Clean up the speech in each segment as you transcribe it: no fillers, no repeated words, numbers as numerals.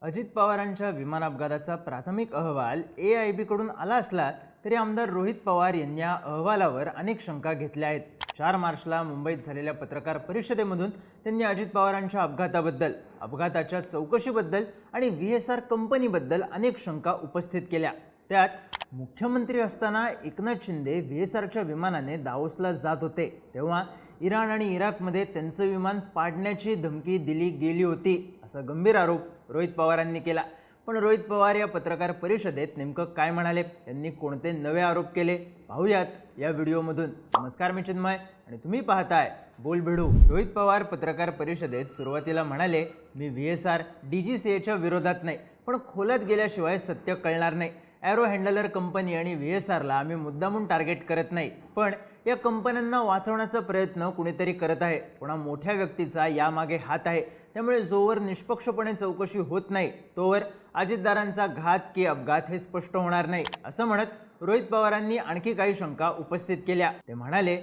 अजित पवारांच्या विमान अपघाताचा प्राथमिक अहवाल AIB कडून आला असला तरी आमदार रोहित पवार यांनी या अहवालावर अनेक शंका घेतल्या आहेत. 4 मार्चला मुंबईत झालेल्या पत्रकार परिषदेमधून त्यांनी अजित पवारांच्या अपघाताबद्दल, अपघाताच्या चौकशीबद्दल आणि VSR कंपनीबद्दल अनेक शंका उपस्थित केल्या. त्यात मुख्यमंत्री असताना एकनाथ शिंदे VSRच्या विमानाने दावोसला जात होते तेव्हा इराण आणि इराकमध्ये त्यांचं विमान पाडण्याची धमकी दिली गेली होती, असा गंभीर आरोप रोहित पवारांनी केला. पण रोहित पवार या पत्रकार परिषदेत नेमकं काय म्हणाले, त्यांनी कोणते नवे आरोप केले, पाहूयात या व्हिडिओमधून. नमस्कार, मी चिन्मय आणि तुम्ही पाहताय बोलबिडू. रोहित पवार पत्रकार परिषदेत सुरुवातीला म्हणाले, मी VSR DGCAच्या विरोधात नाही, पण खोलात गेल्याशिवाय सत्य कळणार नाही. एरो हँडलर कंपनी आणि VSRला आम्ही मुद्दामून टार्गेट करत नाही, पण या कंपन्यांना वाचवण्याचा प्रयत्न कुणीतरी करत आहे. कोणा मोठ्या व्यक्तीचा यामागे हात आहे. त्यामुळे जोवर निष्पक्षपणे चौकशी होत नाही तोवर अजितदारांचा घात की अपघात हे स्पष्ट होणार नाही, असं म्हणत रोहित पवारांनी आणखी काही शंका उपस्थित केल्या. ते म्हणाले,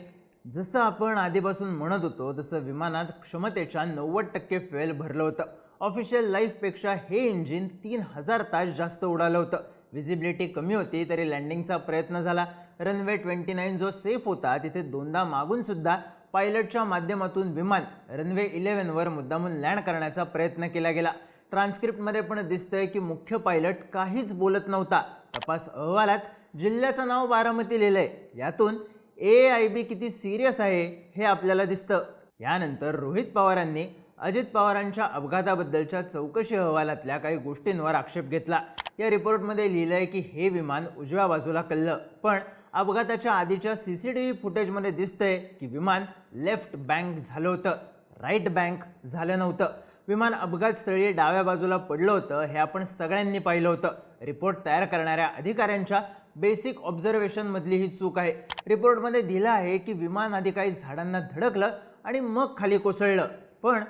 जसं आपण आधीपासून म्हणत होतो तसं विमानात क्षमतेच्या 90% फ्युएल भरलं होतं. ऑफिशियल लाईफपेक्षा हे इंजिन 3000 तास जास्त उडालं होतं. विजिबिलिटी कमी होती तरी लँडिंगचा प्रयत्न झाला. रनवे 29 जो सेफ होता तिथे दोनदा मागून सुद्धा पायलटच्या माध्यमातून विमान रनवे 11 वर मुद्दामून लँड करण्याचा प्रयत्न केला गेला. ट्रान्स्क्रिप्टमध्ये पण दिसतंय की मुख्य पायलट काहीच बोलत नव्हता. तपास अहवालात जिल्ह्याचं नाव बारामती लिहिलंय. यातून AIB किती सिरियस आहे हे आपल्याला दिसतं. यानंतर रोहित पवारांनी अजित पवारांच्या अपघाताबद्दलच्या चौकशी अहवालातल्या काही गोष्टींवर आक्षेप घेतला. या रिपोर्टमध्ये लिहिलंय की हे विमान उजव्या बाजूला कललं, पण अपघाताच्या आधीच्या CCTV फुटेजमध्ये दिसतंय की विमान लेफ्ट बँक झालं होतं, राईट बँक झालं नव्हतं. विमान अपघातस्थळी डाव्या बाजूला पडलं होतं हे आपण सगळ्यांनी पाहिलं होतं. रिपोर्ट तयार करणाऱ्या अधिकाऱ्यांच्या बेसिक ऑब्झर्वेशनमधली ही चूक आहे. रिपोर्टमध्ये दिलं आहे की विमान आधी काही झाडांना धडकलं आणि मग खाली कोसळलं, पण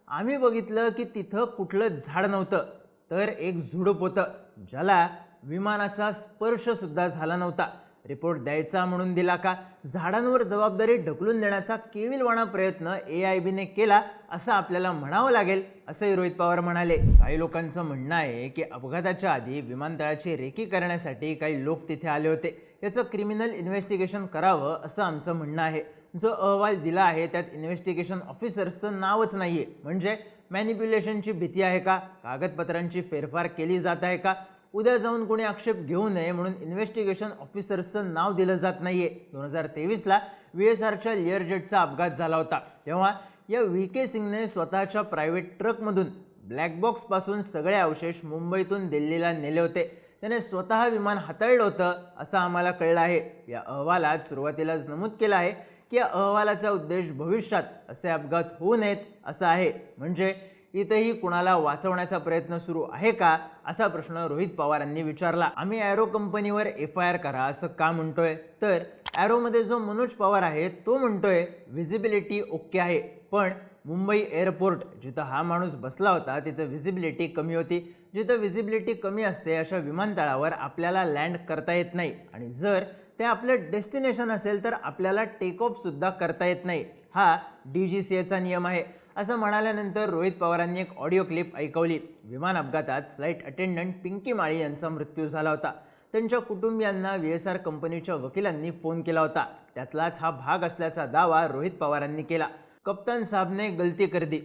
आम्ही बघितलं की तिथं कुठलं झाड नव्हतं तर एक झुडूप होतं ज्याला विमानाचा स्पर्श सुद्धा झाला नव्हता. रिपोर्ट द्यायचा म्हणून दिला का? झाडांवर जबाबदारी ढकलून देण्याचा केविलवाणा प्रयत्न AIBने केला असं आपल्याला म्हणावं लागेल, असंही रोहित पवार म्हणाले. काही लोकांचं म्हणणं आहे की अपघाताच्या आधी विमानतळाची रेकी करण्यासाठी काही लोक तिथे आले होते. याचं क्रिमिनल इन्व्हेस्टिगेशन करावं असं आमचं म्हणणं आहे. जो अहवाल दिला आहे त्यात इन्व्हेस्टिगेशन ऑफिसर्सचं नावच नाहीये. म्हणजे मॅनिप्युलेशनची भीती आहे का? कागदपत्रांची फेरफार केली जात आहे का? उद्या जाऊन कोणी आक्षेप घेऊ नये म्हणून इन्व्हेस्टिगेशन ऑफिसर्सचं नाव दिलं जात नाहीये. 2023ला VSRच्या लिअरजेटचा अपघात झाला होता तेव्हा या VK सिंगने स्वतःच्या प्रायव्हेट ट्रकमधून ब्लॅक बॉक्सपासून सगळे अवशेष मुंबईतून दिल्लीला नेले होते. त्याने स्वतः विमान हाताळलं होतं असं आम्हाला कळलं आहे. या अहवालात सुरुवातीलाच नमूद केलं आहे की या अहवालाचा उद्देश भविष्यात असे अपघात होऊ नयेत असा आहे. म्हणजे इथेही कुणाला वाचवण्याचा प्रयत्न सुरू आहे का, असा प्रश्न रोहित पवारांनी विचारला. आम्ही एरो कंपनीवर FIR करा असं का म्हणतोय, तर एरोमध्ये जो मनोज पवार आहे तो म्हणतोय विजिबिलिटी ओके आहे, पण मुंबई एअरपोर्ट जिथं हा माणूस बसला होता तिथं विजिबिलिटी कमी होती. जिथं विजिबिलिटी कमी असते अशा विमानतळावर आपल्याला लँड करता येत नाही आणि जर ते आपलं डेस्टिनेशन असेल तर आपल्याला टेक ऑफ सुद्धा करता येत नाही. हा DGCAचा नियम आहे, असं म्हणाल्यानंतर रोहित पवारांनी एक ऑडिओ क्लिप ऐकवली. विमान अपघातात फ्लाईट अटेंडंट पिंकी माळी यांचा मृत्यू झाला होता. त्यांच्या कुटुंबियांना VSR कंपनीच्या वकिलांनी फोन केला होता. त्यातलाच हा भाग असल्याचा दावा रोहित पवारांनी केला. कप्तान साहब ने गलती कर दी,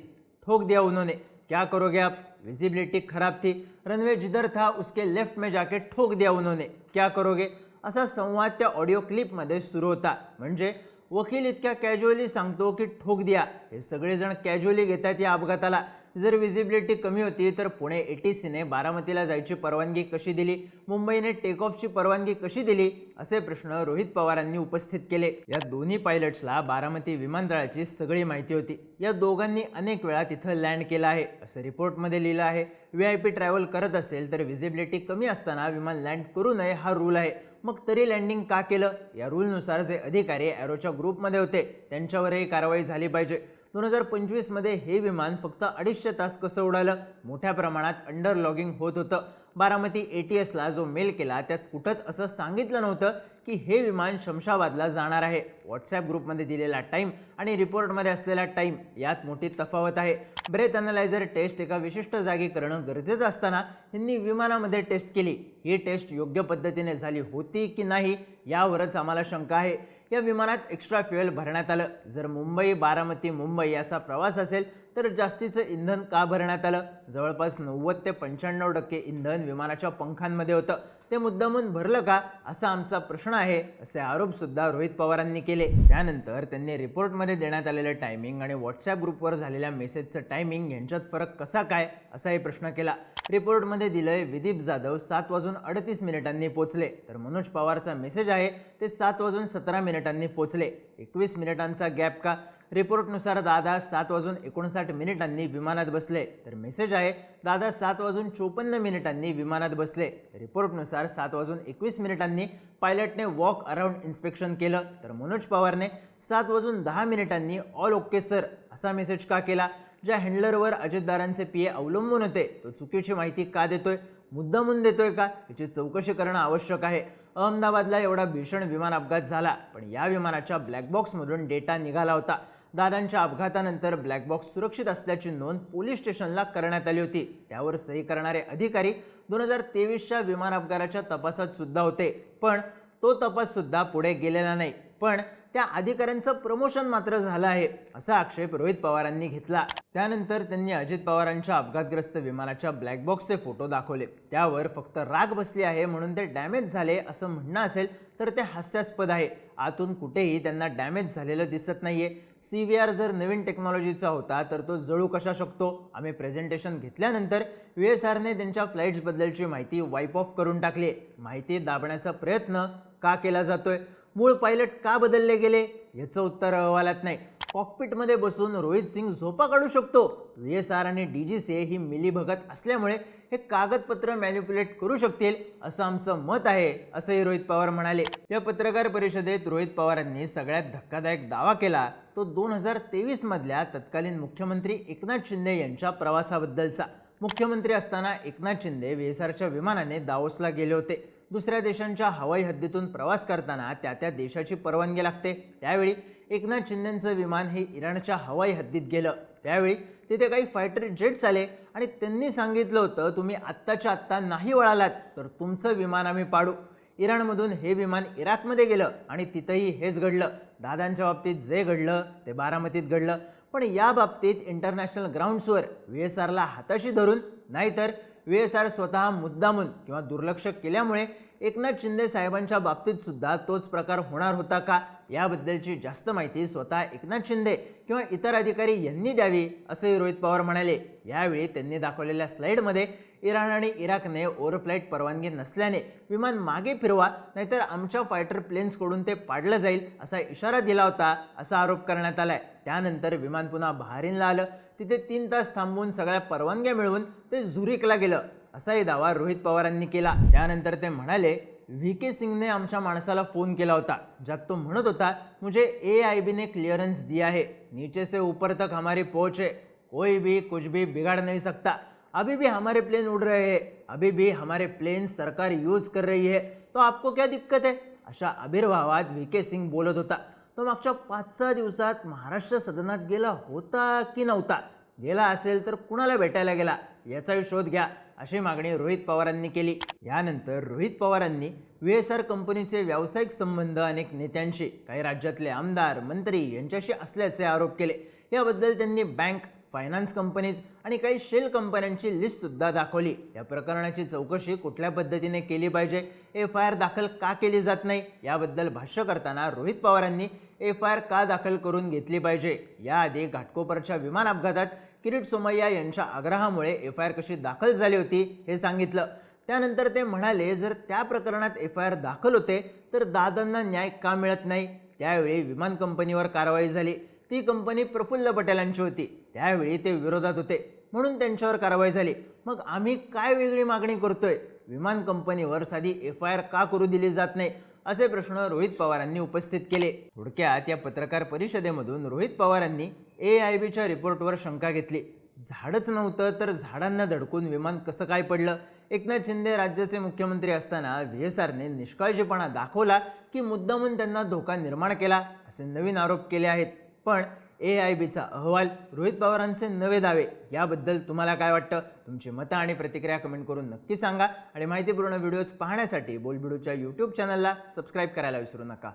ठोक दिया उन्होंने, क्या करोगे आप? विजिबिलिटी खराब थी, रनवे जिधर था उसके लेफ्ट में जाके ठोक दिया उन्होंने, क्या करोगे? असा संवाद त्या ऑडिओ क्लिपमध्ये सुरू होता. म्हणजे वकील इतक्या कॅज्युअली सांगतो की ठोक दिया, हे सगळेजण कॅज्युअली घेतात या अपघाताला. जर विजिबिलिटी कमी होती तर पुणे ATCने बारामतीला जायची परवानगी कशी दिली, मुंबईने टेक ऑफची परवानगी कशी दिली, असे प्रश्न रोहित पवारांनी उपस्थित केले. या दोन्ही पायलट्सला बारामती विमानतळाची सगळी माहिती होती. या दोघांनी अनेक वेळा तिथं लँड केलं आहे असं रिपोर्टमध्ये लिहिलं आहे. VIP ट्रॅव्हल करत असेल तर विजिबिलिटी कमी असताना विमान लँड करू नये हा रूल आहे. मग तरी लँडिंग का केलं? या रूलनुसार जे अधिकारी एरोच्या ग्रुपमध्ये होते त्यांच्यावरही कारवाई झाली पाहिजे. 2025मध्ये हे विमान फक्त 250 तास कसं उडालं? मोठ्या प्रमाणात अंडर लॉगिंग होत होतं. बारामती ATSला जो मेल केला त्यात कुठंच असं सांगितलं नव्हतं की हे विमान शमशाबादला जाणार आहे. व्हॉट्सॲप ग्रुपमध्ये दिलेला टाईम आणि रिपोर्टमध्ये असलेला टाईम यात मोठी तफावत आहे. ब्रेथ अनालायझर टेस्ट एका विशिष्ट जागी करणं गरजेचं असताना यांनी विमानामध्ये टेस्ट केली. ही टेस्ट योग्य पद्धतीने झाली होती की नाही यावरच आम्हाला शंका आहे. या विमानात एक्स्ट्रा फ्युएल भरण्यात आलं. जर मुंबई बारामती मुंबई असा प्रवास असेल तर जास्तीचं इंधन का भरण्यात आलं? जवळपास 90 ते 95% इंधन विमानाच्या पंखांमध्ये होतं. ते मुद्दामून भरलं का असा आमचा प्रश्न आहे, असे आरोप सुद्धा रोहित पवारांनी केले. त्यानंतर त्यांनी रिपोर्टमध्ये देण्यात आलेलं टायमिंग आणि व्हॉट्सॲप ग्रुपवर झालेल्या मेसेजचं टायमिंग यांच्यात फरक कसा काय असाही प्रश्न केला. रिपोर्टमध्ये दिलंय विदीप जाधव 7:38 पोचले, तर मनोज पवारचा मेसेज आहे ते 7:17 पोचले. 21 मिनिटांचा गॅप का? रिपोर्टनुसार दादा 7:59 विमानात बसले, तर मेसेज आहे दादा 7:54 विमानात बसले. रिपोर्टनुसार 7:21 पायलटने वॉक अराउंड इन्स्पेक्शन केलं, तर मनोज पवारने 7:10 ऑल ओके सर असा मेसेज का केला? ज्या हँडलरवर अजितदारांचे पीए अवलंबून होते तो चुकीची माहिती का देतोय? मुद्दामून देतोय का? याची चौकशी करणं आवश्यक आहे. अहमदाबादला एवढा भीषण विमान अपघात झाला, पण या विमानाच्या ब्लॅक बॉक्समधून डेटा निघाला होता. दादांच्या अपघातानंतर ब्लॅक बॉक्स सुरक्षित असल्याची नोंद पोलीस स्टेशनला करण्यात आली होती. त्यावर सही करणारे अधिकारी 2023च्या विमान अपघाताच्या तपासात सुद्धा होते, पण तो तपास सुद्धा पुढे गेलेला नाही. पण त्या अधिकाऱ्यांचं प्रमोशन मात्र झालं आहे असा आक्षेप रोहित पवारांनी घेतला. त्यानंतर त्यांनी अजित पवारांच्या अपघातग्रस्त विमानाच्या ब्लॅक बॉक्सचे फोटो दाखवले. त्यावर फक्त राख बसली आहे म्हणून ते डॅमेज झाले असं म्हणणं असेल तर ते हास्यास्पद आहे. आतून कुठेही त्यांना डॅमेज झालेलं दिसत नाहीये. CVR जर नवीन टेक्नॉलॉजीचा होता तर तो जळू कशा शकतो? आम्ही प्रेझेंटेशन घेतल्यानंतर VSRने त्यांच्या फ्लाईट्सबद्दलची माहिती वाईप ऑफ करून टाकली. माहिती दाबण्याचा प्रयत्न का केला जातोय? मूळ पायलट का बदलले गेले? याचं उत्तर अहवालात नाही. कॉकपिटमध्ये बसून रोहित सिंग झोपा काढू शकतो. VSR आणि DGCA ही मिलीभगत असल्यामुळे हे कागदपत्र मॅनिप्युलेट करू शकतील असं आमचं मत आहे, असंही रोहित पवार म्हणाले. या पत्रकार परिषदेत रोहित पवारांनी सगळ्यात धक्कादायक दावा केला तो 2023 मधल्या तत्कालीन मुख्यमंत्री एकनाथ शिंदे यांच्या प्रवासाबद्दलचा. मुख्यमंत्री असताना एकनाथ शिंदे VSRच्या विमानाने दावोसला गेले होते. दुसऱ्या देशांच्या हवाई हद्दीतून प्रवास करताना त्या देशाची परवानगी लागते. त्यावेळी एकनाथ शिंदेंचं विमान हे इराणच्या हवाई हद्दीत गेलं. त्यावेळी तिथे काही फायटर जेट्स आले आणि त्यांनी सांगितलं होतं तुम्ही आत्ताच्या आत्ता नाही वळालात तर तुमचं विमान आम्ही पाडू. इराणमधून हे विमान इराकमध्ये गेलं आणि तिथंही हेच घडलं. दादांच्या बाबतीत जे घडलं ते बारामतीत घडलं. पण या बाबतीत इंटरनॅशनल ग्राउंड्सवर VSRला हाताशी धरून नाहीतर VSR स्वतः मुद्दामून किंवा दुर्लक्ष केल्यामुळे एकनाथ शिंदे साहेबांच्या बाबतीत सुद्धा तोच प्रकार होणार होता का? याबद्दलची जास्त माहिती स्वतः एकनाथ शिंदे किंवा इतर अधिकारी यांनी द्यावी असंही रोहित पवार म्हणाले. यावेळी त्यांनी दाखवलेल्या स्लाईडमध्ये इराण आणि इराकने ओव्हरफ्लाईट परवानगी नसल्याने विमान मागे फिरवा नाहीतर आमच्या फायटर प्लेन्सकडून ते पाडलं जाईल असा इशारा दिला होता असा आरोप करण्यात आलाय. त्यानंतर विमान पुन्हा बहारीनला आलं. तिथे 3 तास थांबवून सगळ्या परवानग्या मिळवून ते झुरिकला गेलं असाही दावा रोहित पवारांनी केला. त्यानंतर ते म्हणाले VK सिंगने आमच्या माणसाला फोन केला होता ज्यात तो म्हणत होता मुझे AIB ने क्लियरेंस दिया है, नीचे से ऊपर तक हमारी पहुंच है, कोई भी कुछ भी बिगाड़ नहीं सकता, अभी भी हमारे प्लेन उड़ रहे हैं, अभी भी हमारे प्लेन सरकार यूज कर रही है, तो आपको क्या दिक्कत है? अशा आविर्भावात VK सिंग बोलत होता. तो मागच्या 5-6 दिवसात महाराष्ट्र सदनात गेला होता की नव्हता? गेला असेल तर कुणाला भेटायला गेला याचाही शोध घ्या अशी मागणी रोहित पवारांनी केली. यानंतर रोहित पवारांनी VSR कंपनीचे व्यावसायिक संबंध अनेक नेत्यांशी काही राज्यातले आमदार मंत्री यांच्याशी असल्याचे आरोप केले. याबद्दल त्यांनी बँक फायनान्स कंपनीज आणि काही शेल कंपन्यांची लिस्ट सुद्धा दाखवली. या प्रकरणाची चौकशी कुठल्या पद्धतीने केली पाहिजे, FIR दाखल का केली जात नाही याबद्दल भाष्य करताना रोहित पवारांनी FIR का दाखल करून घेतली पाहिजे, याआधी घाटकोपरच्या विमान अपघातात किरीट सोमय्या यांच्या आग्रहामुळे FIR कशी दाखल झाली होती हे सांगितलं. त्यानंतर ते म्हणाले जर त्या प्रकरणात FIR दाखल होते तर दादांना न्याय का मिळत नाही? त्यावेळी विमान कंपनीवर कारवाई झाली. ती कंपनी प्रफुल्ल पटेलांची होती. त्यावेळी ते विरोधात होते म्हणून त्यांच्यावर कारवाई झाली. मग आम्ही काय वेगळी मागणी करतोय? विमान कंपनीवर साधी FIR का करू दिली जात नाही असे प्रश्न रोहित पवारांनी उपस्थित केले. थोडक्यात या पत्रकार परिषदेमधून रोहित पवारांनी AIBच्या रिपोर्टवर शंका घेतली. झाडच नव्हतं तर झाडांना धडकून विमान कसं काय पडलं? एकनाथ शिंदे राज्याचे मुख्यमंत्री असताना व्हीएसआरने निष्काळजीपणा दाखवला की मुद्दामून त्यांना धोका निर्माण केला असे नवीन आरोप केले आहेत. पण AIBचा अहवाल, रोहित पवारांचे नवे दावे याबद्दल तुम्हाला काय वाटतं? तुमची मतं आणि प्रतिक्रिया कमेंट करून नक्की सांगा आणि माहितीपूर्ण व्हिडिओज पाहण्यासाठी बोलबिडूच्या YouTube चॅनलला सबस्क्राईब करायला विसरू नका.